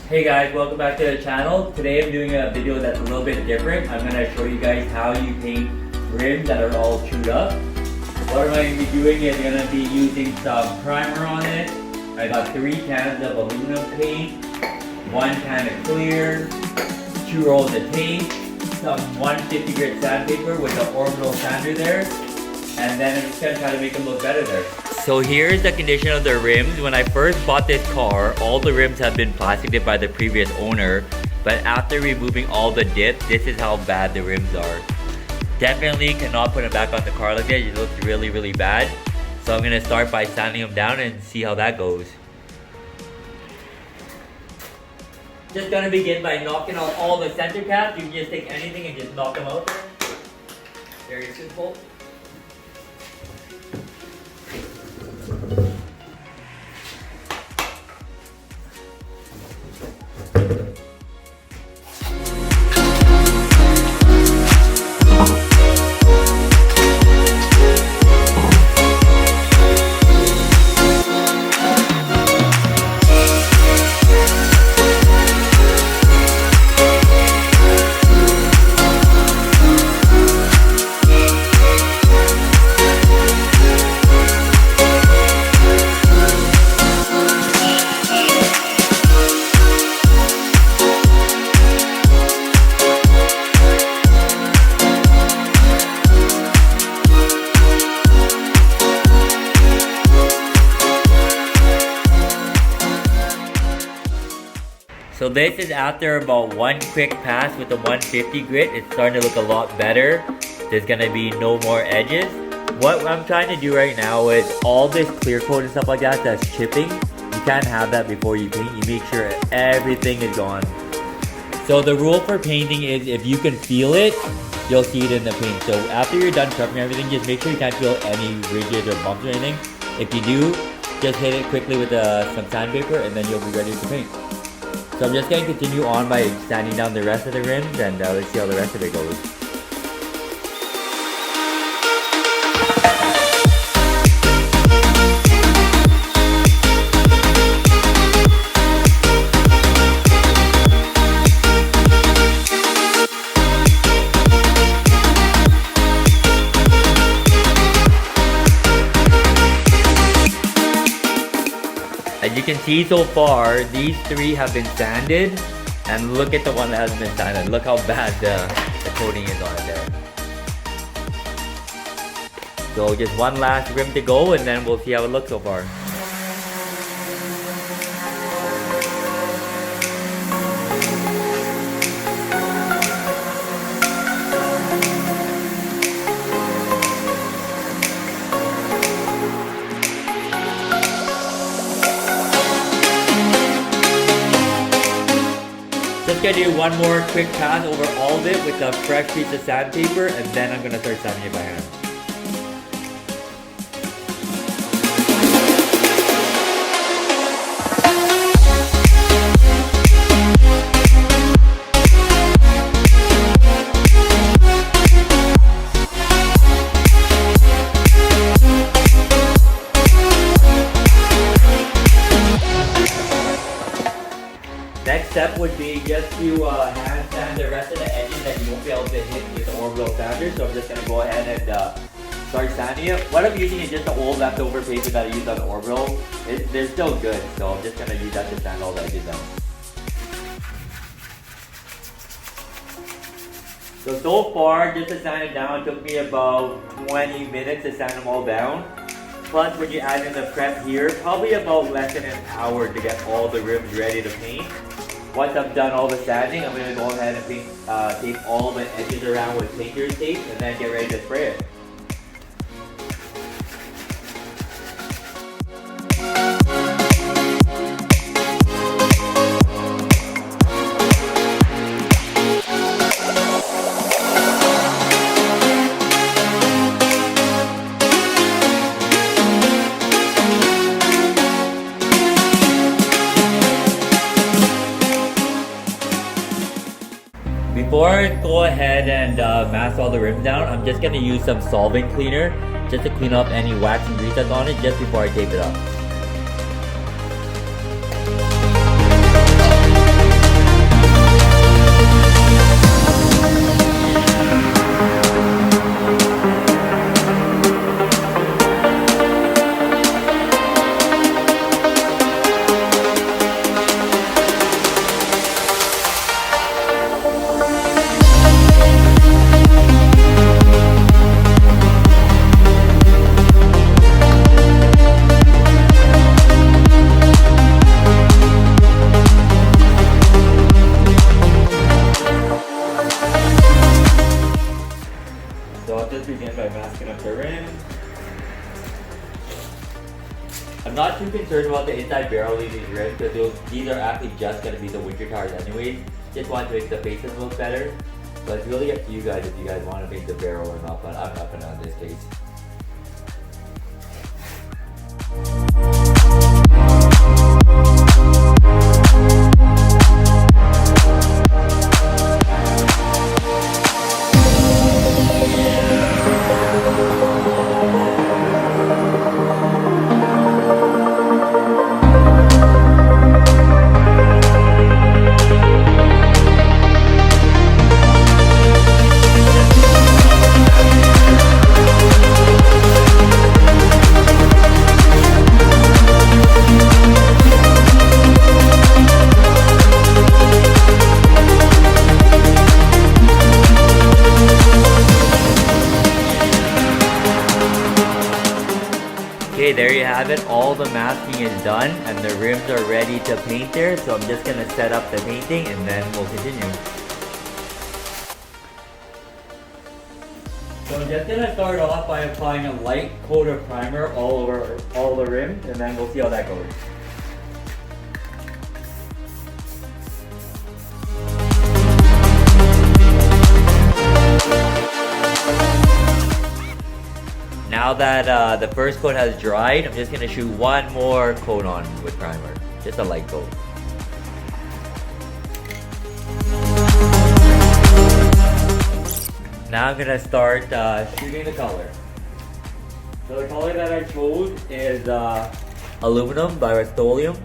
Hey guys, welcome back to the channel. Today I'm doing a video that's a little bit different. I'm going to show you guys how you paint rims that are all chewed up. What I'm going to be doing is going to be using some primer on it. I got 3 cans of aluminum paint, 1 can of clear, 2 rolls of tape, some 150 grit sandpaper with an orbital sander there, and then I'm just going to try to make them look better there. So here's the condition of the rims. When I first bought this car, all the rims have been plastic dipped by the previous owner, but after removing all the dips, this is how bad the rims are. Definitely cannot put them back on the car like that. It looks really, really bad. So I'm gonna start by sanding them down and see how that goes. Just gonna begin by knocking out all the center caps. You can just take anything and just knock them out there. Very simple. So this is after about 1 quick pass with the 150 grit. It's starting to look a lot better. There's gonna be no more edges. What I'm trying to do right now is all this clear coat and stuff like that that's chipping, you can't have that before you paint. You make sure everything is gone. So the rule for painting is if you can feel it, you'll see it in the paint. So after you're done prepping everything, just make sure you can't feel any ridges or bumps or anything. If you do, just hit it quickly with some sandpaper and then you'll be ready to paint. So I'm just going to continue on by sanding down the rest of the rims and let's see how the rest of it goes. As you can see so far, these 3 have been sanded, and look at the one that hasn't been sanded. Look how bad the coating is on it there. So just one last rim to go, and then we'll see how it looks so far. Just gonna do one more quick pass over all of it with a fresh piece of sandpaper, and then I'm gonna start sanding it by hand. Next step would be just to hand sand the rest of the edges that you won't be able to hit with the orbital sander. So I'm just going to go ahead and start sanding it. What I'm using is just the old leftover paper that I used on the orbital. They're still good, so I'm just going to use that to sand all the edges down. So far, just to sand it down, it took me about 20 minutes to sand them all down. Plus, when you add in the prep here, probably about less than an hour to get all the rims ready to paint. Once I've done all the sanding, I'm going to go ahead and paint, tape all the edges around with painter's tape and then get ready to spray it. Before I go ahead and mask all the rims down, I'm just going to use some solvent cleaner just to clean up any wax and grease that's on it just before I tape it up. open up the rim. I'm not too concerned about the inside barrel of these rims because these are actually just going to be the winter tires anyways. Just want to make the faces look better. So it's really up to you guys if you guys want to make the barrel or not, but I'm not going to in this case. Okay, there you have it. All the masking is done and the rims are ready to paint there. So I'm just going to set up the painting and then we'll continue. So I'm just going to start off by applying a light coat of primer all over all the rims and then we'll see how that goes. Now that the first coat has dried, I'm just going to shoot one more coat on with primer. Just a light coat. Now I'm going to start shooting the color. So the color that I chose is aluminum by Rust-Oleum.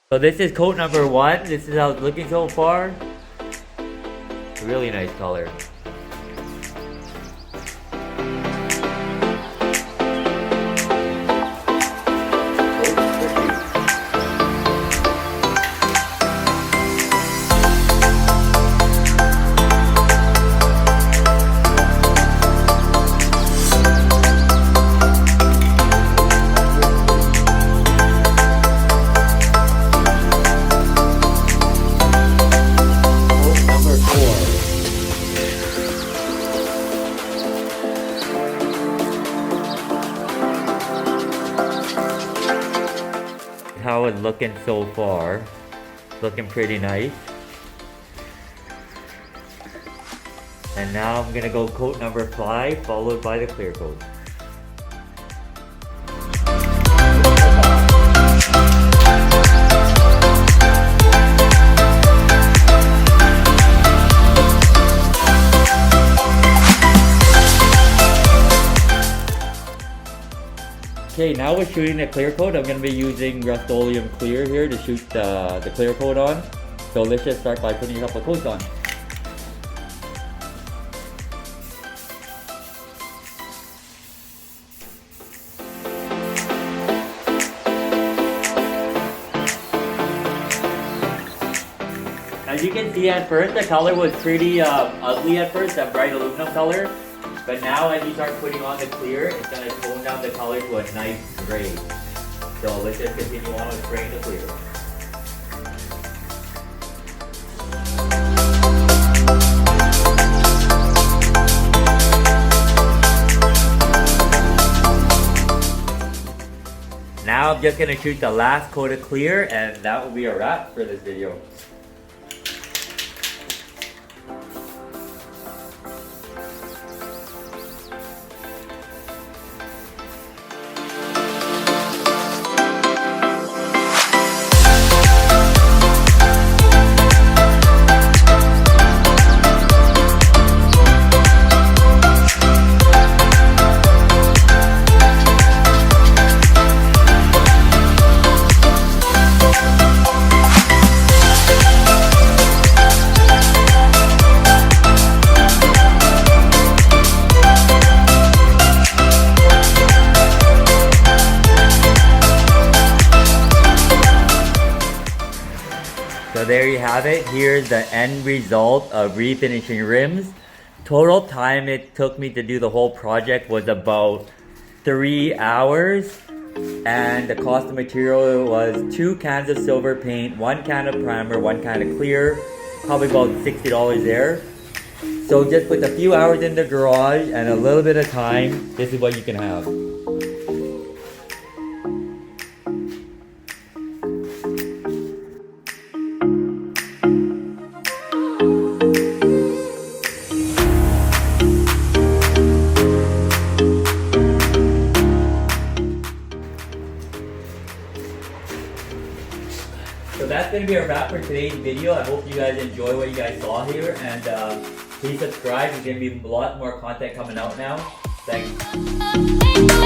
So this is coat number 1. This is how it's looking so far. Really nice color. How it's looking so far. Looking pretty nice. And now I'm gonna go coat number 5 followed by the clear coat. Okay, now we're shooting the clear coat. I'm going to be using Rust-Oleum Clear here to shoot the clear coat on. So let's just start by putting a couple of coats on. As you can see, at first the color was pretty ugly at first, that bright aluminum color. But now as you start putting on the clear, it's going to tone down the color to a nice gray. So let's just continue on with spraying the clear. Now I'm just going to shoot the last coat of clear and that will be a wrap for this video. have it. Here's the end result of refinishing rims. Total time it took me to do the whole project was about 3 hours. And the cost of material was 2 cans of silver paint, 1 can of primer, 1 can of clear, probably about $60 there. So just with a few hours in the garage and a little bit of time, this is what you can have. So that's going to be a wrap for today's video. I hope you guys enjoy what you guys saw here, and please subscribe. There's going to be a lot more content coming out now. Thanks.